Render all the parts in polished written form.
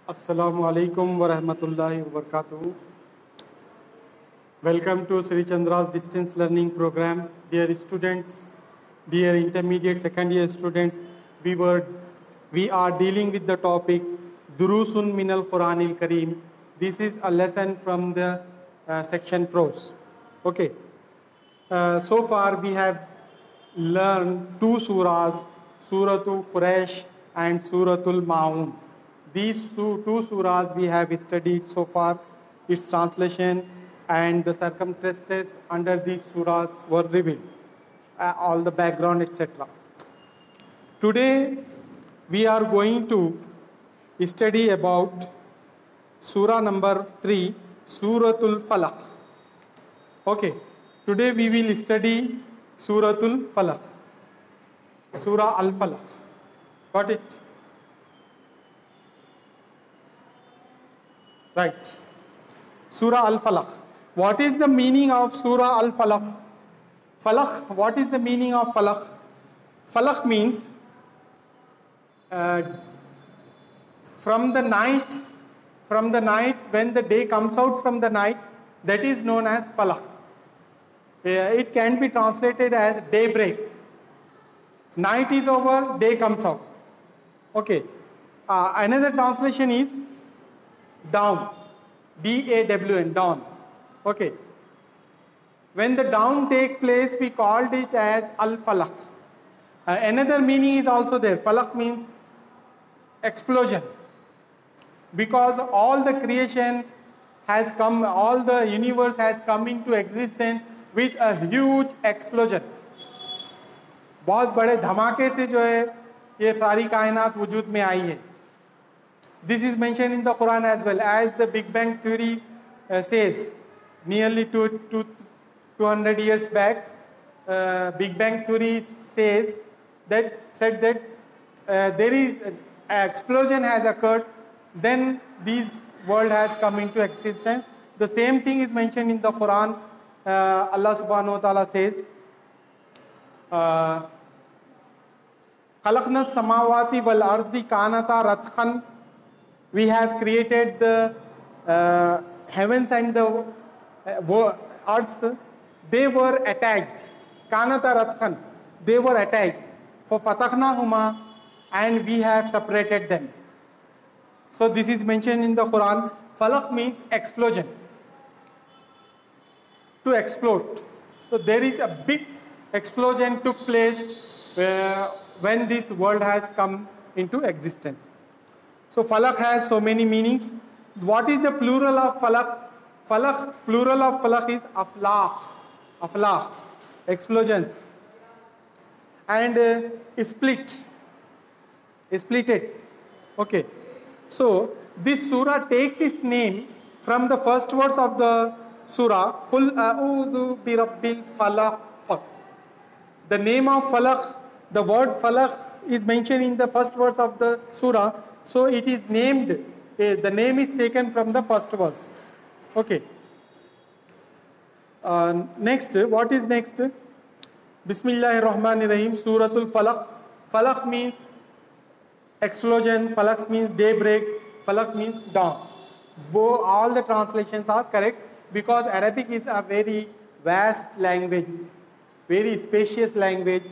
Assalamu alaikum wa rahmatullahi wa barakatuh. Welcome to Sri Chandra's distance learning program. Dear students, dear intermediate second year students, we are dealing with the topic Durusun Minal Quranil Kareem. This is a lesson from the section prose. Okay. So far we have learned two surahs, Suratul Quraysh and Suratul Ma'un. These two surahs we have studied so far, its translation and the circumstances under these surahs were revealed, all the background, etc. Today we are going to study about surah number 3, Suratul Falaq. Okay, today we will study Suratul Falaq, Surah Al-Falaq. Got it? Right. Surah Al-Falaq. What is the meaning of Surah Al-Falaq? Falaq, what is the meaning of Falaq? Falaq means from the night when the day comes out from the night, that is known as Falaq. It can be translated as daybreak. Night is over, day comes out. Okay. Another translation is dawn, D-A-W-N, dawn. Okay. When the dawn takes place, we called it as Al-Falaq. Another meaning is also there. Falaq means explosion. Because all the creation has come, all the universe has come into existence with a huge explosion. बहुत बड़े धमाके से जो है ये सारी कायनात वजूद में आई है. This is mentioned in the Quran as well, as the Big Bang Theory says. Nearly 200 years back, Big Bang Theory said that there is an explosion has occurred, then this world has come into existence. The same thing is mentioned in the Quran. Allah subhanahu wa ta'ala says, خَلَقْنَا السَّمَاوَاتِ وَالْأَرْضِ كَانَتَا رَتْخًا. We have created the heavens and the earths. They were attached. Kanata Ratkhan. They were attached. For Fatahnahuma, and we have separated them. So this is mentioned in the Quran. Falaq means explosion. To explode. So there is a big explosion took place when this world has come into existence. So falaq has so many meanings. What is the plural of falaq? Plural of falaq is aflaq. Aflaq, explosions. And splitted. Okay. So this surah takes its name from the first words of the surah. Qul a'udhu bi rabbil falaq. The name of falaq, the word falaq is mentioned in the first verse of the surah. So it is named, the name is taken from the first verse. Okay. Next, what is next? Bismillahir Rahmanir Rahim, Suratul Falaq. Falaq means explosion, falaq means daybreak, falaq means dawn. All the translations are correct because Arabic is a very vast language, very spacious language.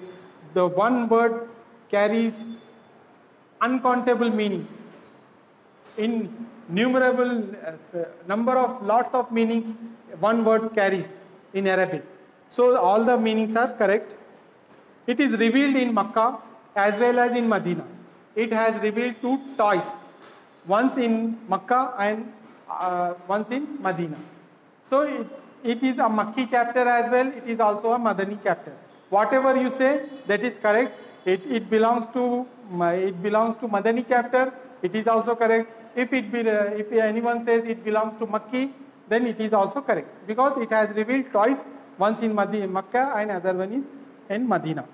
The one word carries uncountable meanings. Innumerable number of lots of meanings one word carries in Arabic. So all the meanings are correct. It is revealed in Makkah as well as in Medina. It has revealed twice. Once in Makkah and once in Medina. So it is a Makki chapter as well. It is also a Madani chapter. Whatever you say, that is correct. It belongs to Madani chapter. It is also correct. If anyone says it belongs to Makki, then it is also correct because it has revealed twice. Once in Makkah and other one is in Medina.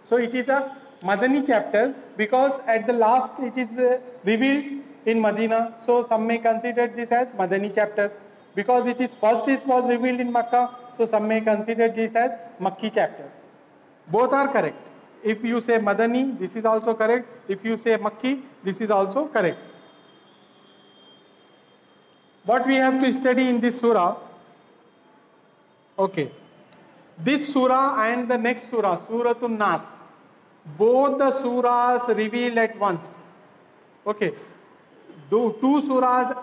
So it is a Madani chapter because at the last it is revealed in Medina. So some may consider this as Madani chapter because it was revealed in Makkah. So some may consider this as Makki chapter. Both are correct. If you say Madani, this is also correct. If you say Makki, this is also correct. What we have to study in this surah? Okay. This surah and the next surah, Suratul Nas, both the surahs revealed at once. Okay. Two surahs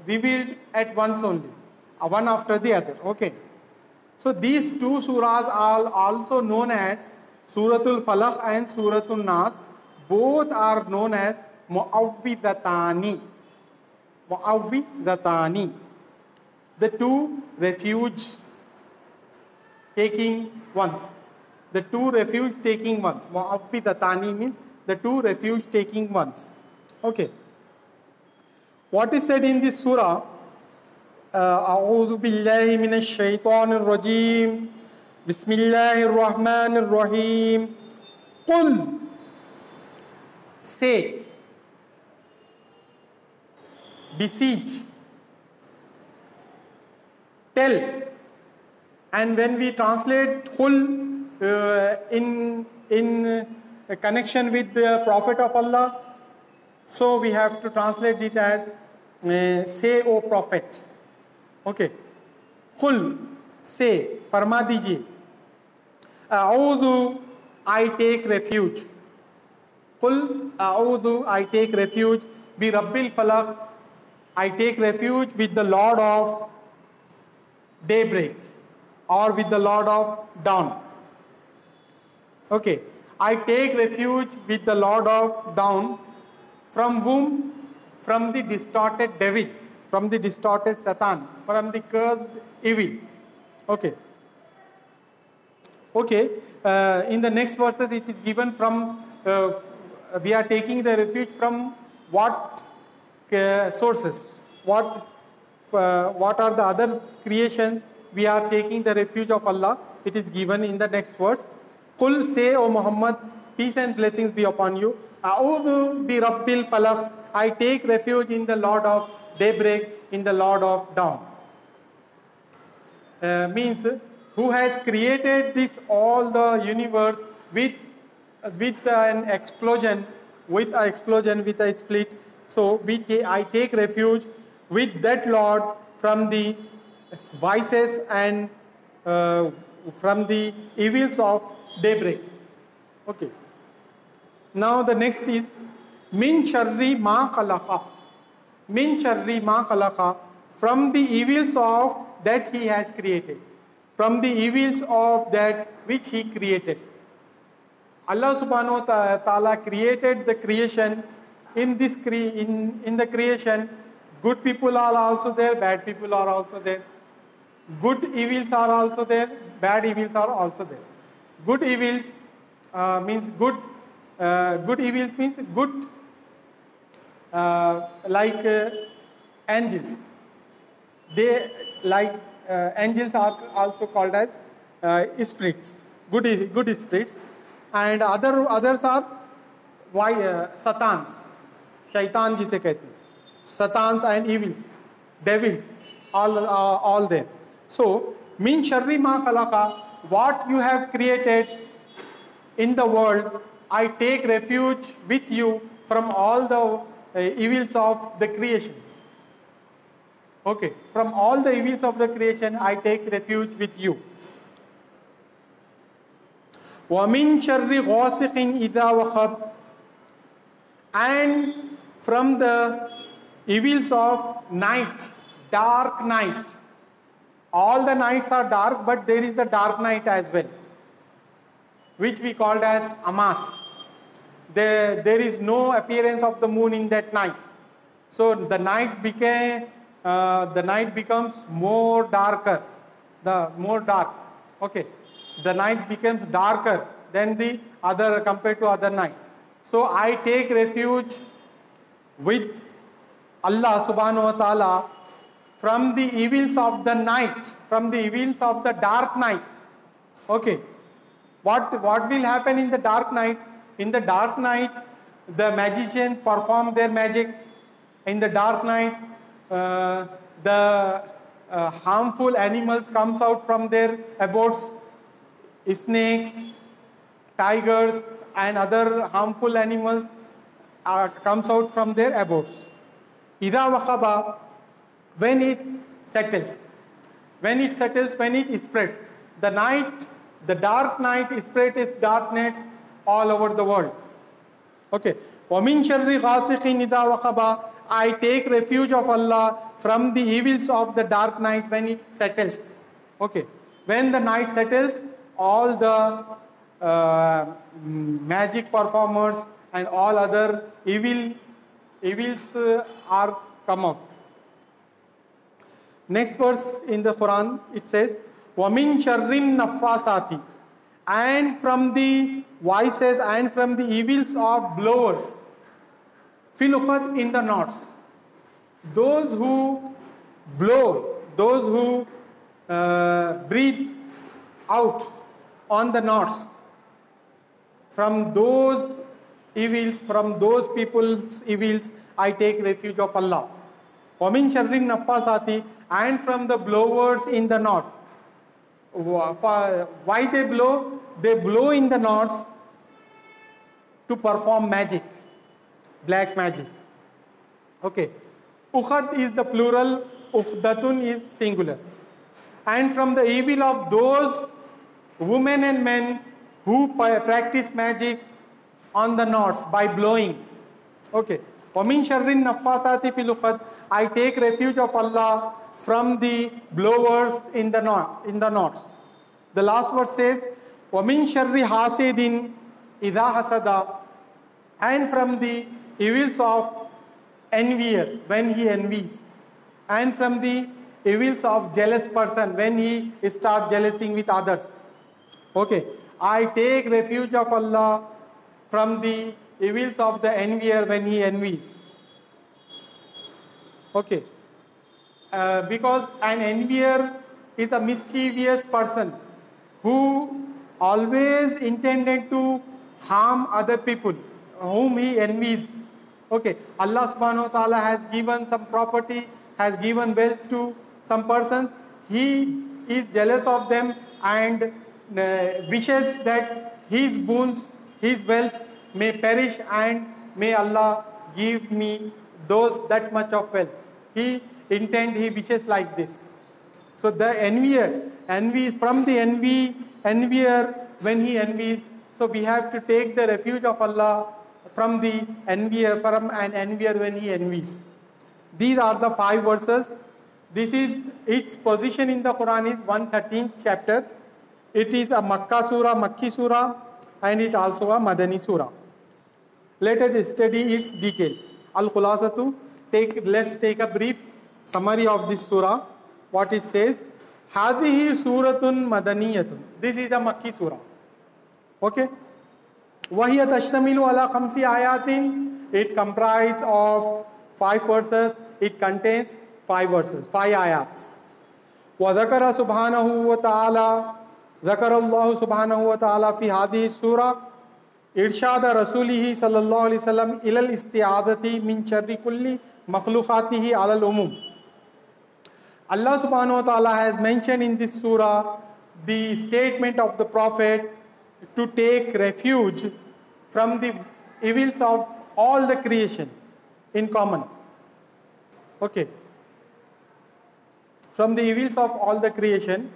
revealed at once only, one after the other. Okay. So these two surahs are also known as Suratul Falaq and Suratul Nas. Both are known as Mu'awwidatani. Mu'awwidatani. The two refuge taking ones. The two refuge taking ones. Mu'awwidatani means the two refuge taking ones. Okay. What is said in this surah? أعوذ بالله من الشيطان الرجيم بسم الله الرحمن الرحيم قل, say, beseech, tell. And when we translate qul in connection with the Prophet of Allah, so we have to translate it as say, O Prophet. Okay. Qul, say, farma dijiye. A'udhu, I take refuge. Qul, a'udhu, I take refuge. Bi Rabbil Falaq, I take refuge with the Lord of daybreak or with the Lord of dawn. Okay. I take refuge with the Lord of dawn. From whom? From the distorted devil, from the distorted Satan, from the cursed evil. Okay. Okay. In the next verses, it is given from, we are taking the refuge from what sources? What are the other creations? We are taking the refuge of Allah. It is given in the next verse. Qul, say, O Muhammad, peace and blessings be upon you. A'udhu bi Rabbil Falaq, I take refuge in the Lord of daybreak, in the Lord of dawn. Means who has created this all the universe with an explosion, with a split. So I take refuge with that Lord from the vices and from the evils of daybreak. Okay. Now the next is min sharri ma khalaqa. Min sharri ma khalaqa, from the evils of that he has created, from the evils of that which he created. Allah subhanahu wa ta'ala created the creation. In this in the creation, good people are also there, bad people are also there. Good evils are also there, bad evils are also there. Good evils means good. Good evils means good, like angels. They like angels are also called as spirits, good spirits, and others are satans, shaitan jise kehte hain, satans and evils, devils, all there. So min sharri ma khalaqa, what you have created in the world, I take refuge with you from all the evils of the creations. Okay, from all the evils of the creation, I take refuge with you. وَمِن شَرِّ غَاسِقٍ إِذَا وَقَبَ, and from the evils of night, dark night. All the nights are dark, but there is a dark night as well, which we called as Amas. There is no appearance of the moon in that night. So the night becomes more darker, more dark. Okay, the night becomes darker than the other compared to other nights. So I take refuge with Allah subhanahu wa ta'ala from the evils of the night, from the evils of the dark night. Okay. What will happen in the dark night? In the dark night, the magicians perform their magic. In the dark night, the harmful animals comes out from their abodes. Snakes, tigers, and other harmful animals comes out from their abodes. Ida waqaba, when it settles. When it settles, when it spreads. The night, the dark night spread its darkness all over the world. Okay. وَمِن شَرِّ غَاسِقٍ إِذَا وَقَبَ, I take refuge of Allah from the evils of the dark night when it settles. Okay. When the night settles, all the magic performers and all other evils are come out. Next verse in the Quran, it says, وَمِن شَرِّ النَّفَّاثَاتِ, and from the vices and from the evils of blowers, fil uqad, in the knots. Those who blow, those who breathe out on the knots, from those evils, from those people's evils, I take refuge of Allah. وَمِن شَرِّ النَّفَّاثَاتِ, and from the blowers in the knot. Why they blow? They blow in the knots to perform magic, black magic. Okay. Ukhad is the plural, ukhdatun is singular. And from the evil of those women and men who practice magic on the knots by blowing. Okay. وَمِن شَرِّ النَّفَّاثَاتِ فِي الْعُقَدِ, I take refuge of Allah from the blowers in the knots. The last verse says, وَمِن شَرِّ حَاسِدٍ إِذَا حَسَدَ, and from the evils of envier when he envies, and from the evils of jealous person when he starts jealousing with others. Okay, I take refuge of Allah from the evils of the envier when he envies. Okay, because an envier is a mischievous person who always intended to harm other people whom he envies. Okay, Allah subhanahu wa ta'ala has given some property, has given wealth to some persons. He is jealous of them and wishes that his boons, his wealth may perish, and may Allah give me that much of wealth. He wishes like this. So the envy from the envier when he envies. So we have to take the refuge of Allah from the envier, from an envier when he envies. These are the 5 verses. This is its position in the Quran is 113th chapter. It is a Makki surah, and it also a Madani surah. Let us study its details. Al-Khulasatu, let's take a brief summary of this surah. What it says, Hadihi suratun madaniyatun. This is a Makki surah. Okay? Wahiya tashtamilu ala khamsi ayatin. It comprises of 5 verses. It contains 5 verses, 5 ayats. Wa dhakara subhanahu wa ta'ala, dhakara Allah subhanahu wa ta'ala fi hadihi surah irshada rasulihi sallallahu alaihi wasallam ila al-isti'adati min sharri kulli makhluqatihi ala al-umum. Allah subhanahu wa ta'ala has mentioned in this surah the statement of the Prophet to take refuge from the evils of all the creation in common. Okay. From the evils of all the creation,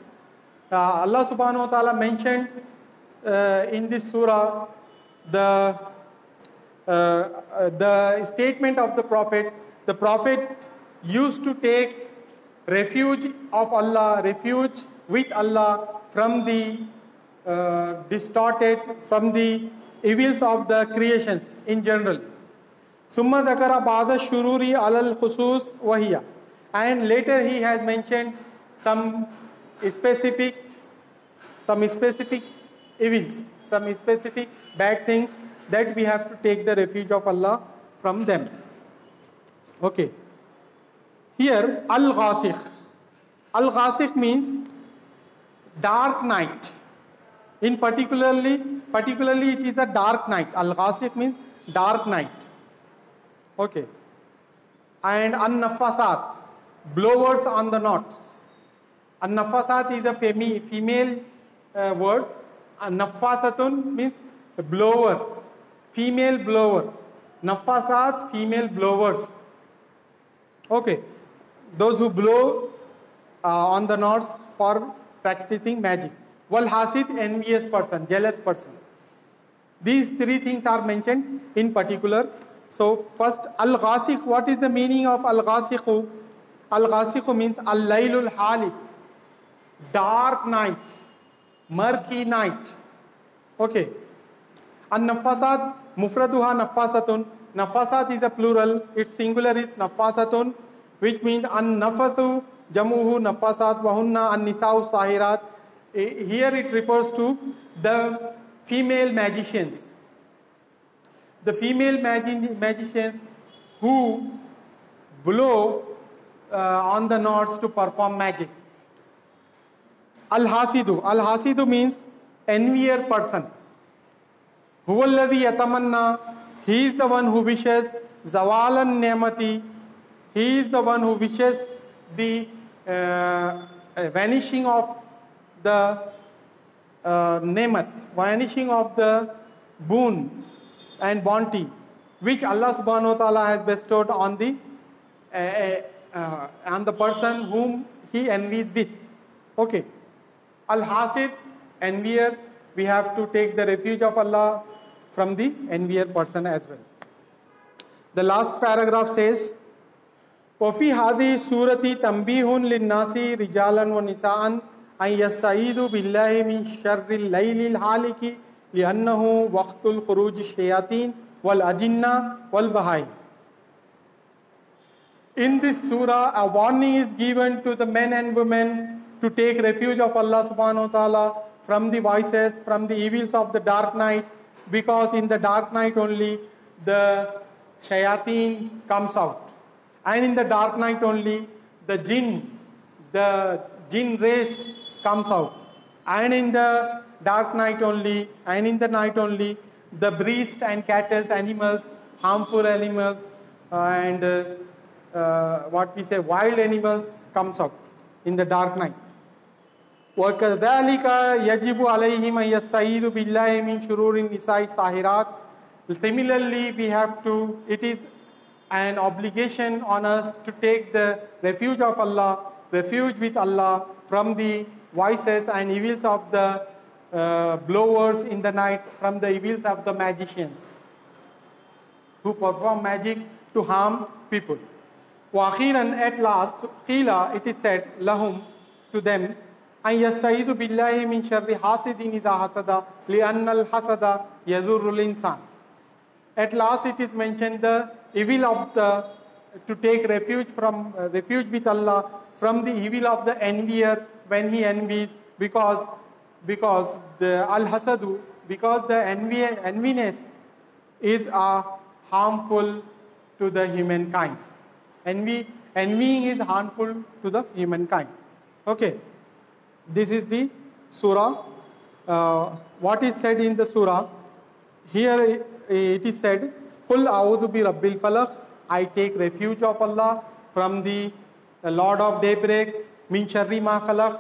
Allah subhanahu wa ta'ala mentioned in this surah the statement of the Prophet. The Prophet used to take refuge of Allah, refuge with Allah from the distorted, from the evils of the creations in general. Summa dhakara ba'da shururi alal khusus wahiya. And later he has mentioned some specific evils, some specific bad things that we have to take the refuge of Allah from them. Okay. Here, Al-Ghasiq. Al-Ghasiq means dark night. In particularly it is a dark night. Al-Ghasiq means dark night. Okay. And An-Nafathat, blowers on the knots. An-Nafathat is a female word. An-Nafathatun means blower, female blower. Nafathat, female blowers. Okay, those who blow on the knots for practicing magic. Wal hasid, envious person, jealous person. These three things are mentioned in particular. So first, al-ghasiq. What is the meaning of al-ghasiqu? Al-ghasiqu means al-laylul halik, dark night, murky night. Okay. An-nafasat, mufraduha nafasatun. Nafasat is a plural, its singular is nafasatun, which means an-nafathu, jamuhu nafasat, wahunna an-nisa'u sahirat. Here it refers to the female magicians. The female magicians who blow on the knots to perform magic. Al-hasidu. Al-hasidu means envier person. Huwa alladhi yatamanna. He is the one who wishes zawalan ni'mati. He is the one who wishes the vanishing of the nemat, vanishing of the boon and bounty which Allah subhanahu wa ta'ala has bestowed on the person whom he envies with. Okay. Al-hasid, envier, we have to take the refuge of Allah from the envier person as well. The last paragraph says, وَفِي هَذِهِ السُّورَةِ تَنْبِيهٌ لِلنَّاسِ رِجَالًا وَنِسَاءً أَنْ يَسْتَعِيذُوا بِاللَّهِ مِنْ شَرِّ اللَّيْلِ الْحَالِكِ لِأَنَّهُ وَقْتُ الْخُرُوجِ الشَّيَاطِينِ وَالْأَجِنَّةِ وَالْبَهَائِمِ. In this surah, a warning is given to the men and women to take refuge of Allah subhanahu wa ta'ala from the vices, from the evils of the dark night, because in the dark night only the shayateen comes out. And in the dark night only the jinn race comes out. And in the dark night only, and in the night only, the beasts and cattle, animals, harmful animals, and what we say, wild animals comes out in the dark night. وَكَذَلِكَ يَجِبُ عَلَيْهِمْ أَنْ يَسْتَعِيذُوا بِاللَّهِ مِنْ شُرُورِ النِّسَاءِ السَّاهِرَاتِ. Similarly, it is an obligation on us to take the refuge of Allah, refuge with Allah from the vices and evils of the blowers in the night, from the evils of the magicians who perform magic to harm people. وَأَخِيرًا, at last, قِيلَ, it is said, lahum, to them, أَنْ يَسْتَعِيذُوا بِاللَّهِ مِنْ شَرِّ حَاسِدٍ إِذَا حَسَدَ لِأَنَّ الْحَسَدَ يَضُرُّ الْإِنسَانَ. At last it is mentioned the evil of to take refuge with Allah from the evil of the envier when he envies, because the al-hasadu, because the enviness is harmful to the humankind. Envying is harmful to the humankind. Okay. This is the surah. What is said in the surah? Here it is said, قُلْ أَعُوذُ بِرَبِّ الْفَلَقِ. I take refuge of Allah from the Lord of daybreak, min sharri ma khalaq,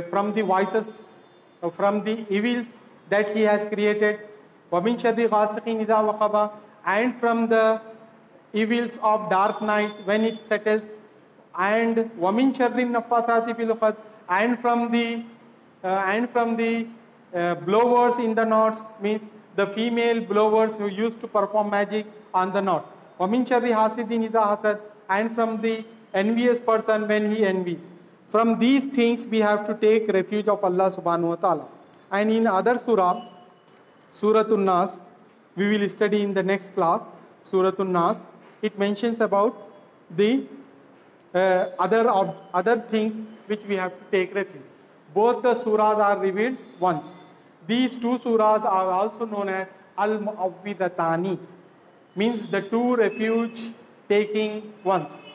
from the vices, from the evils that He has created, wa min sharri ghasiqin idha waqaba, and from the evils of dark night when it settles, and wa min sharri naffathati fil uqad, and from the blowers in the knots, means the female blowers who used to perform magic on the knots. Wa min sharri hasidin idha hasad, and from the envious person when he envies. From these things we have to take refuge of Allah subhanahu wa ta'ala. And in other surah, Suratul Nas, we will study in the next class, Suratul Nas, it mentions about the other things which we have to take refuge. Both the surahs are revealed once. These two surahs are also known as Al-Mu'awwidatani, means the two refuge taking ones.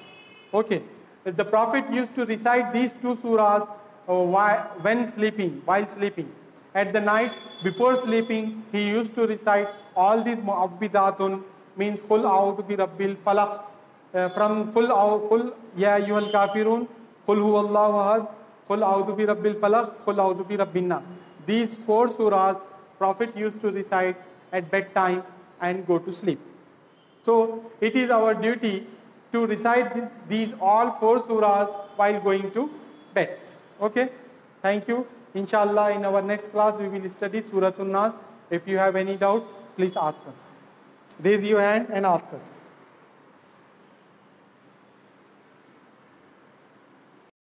Okay. The Prophet used to recite these two surahs while sleeping. At the night, before sleeping, he used to recite all these Mu'awwidatun, means Qul a'udhu bi rabbil falaq, from Qul ya ayyuhal kafirun, Qul huwallahu ahad, Qul a'udhu bi rabbil falaq, Qul a'udhu bi rabbin nas. These four surahs Prophet used to recite at bedtime and go to sleep. So it is our duty to recite these all 4 surahs while going to bed. Okay, thank you. Inshallah, in our next class we will study Suratul Nas. If you have any doubts, please ask us. Raise your hand and ask us.